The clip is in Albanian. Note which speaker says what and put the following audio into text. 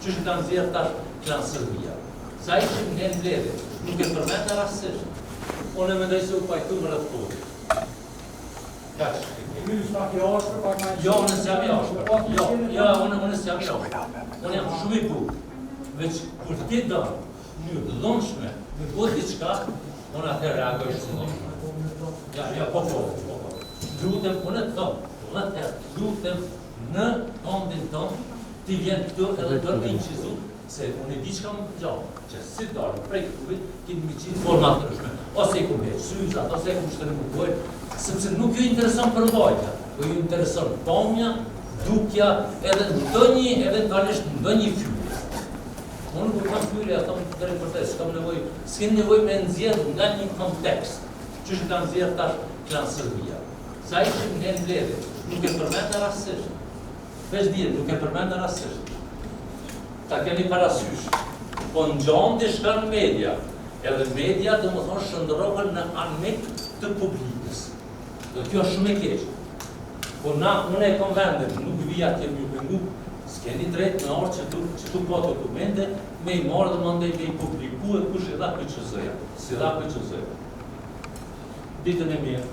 Speaker 1: që është kanë zjerë tash Klan Serbia. Sa i që në mbledhje, nuk e përmend rastësisht. Unë e mendoj se u pajtu më rreth kohë. Kaq. Jo, unë s'jam i ashpër. Jo, unë s'jam i ashpër. Unë jam shumë i bukur. Veç kur ti do në dhomshme, në bëhet diçka, unë atë reagoj shumë. Ja, po. Lutem, unë të thom, lutem në ondin tonë, ti vjen këtu edhe të më incizu, se unë e di që kam gjatë, që si darë, prej këtuvit, ti më qinë format të rëshme, ose i ku me syzat, ose i ku shtërë më bojë, sepse nuk ju intereson përvojtja, po ju intereson pomja, dukja, edhe ndonjë, eventualisht ndonjë fytyrë. Unë nuk kam fytyrë, ja thonë të drejtë për te, s'kem nevoj me nxjerr nga një kontekst, që është kanë nxjerr tash Klan Serbia. Sa i që në mbledhje, nuk e përmend rastësisht. Veç dhjetë, nuk e përmend rastësisht. Ta keni parasysh. Po ngjon diçka në media, edhe media dhe më thonë shëndrohen në anek të publikës. Dhe kjo është shumë e keqë. Po unë e kom vendet, nuk vija të ju pengu, s'keni drejt në orë që tu po dokumente, me i morë dhe mëndej me i publiku e kush e dha për qëzëja. Si dha për qëzëja. Ditën e mirë.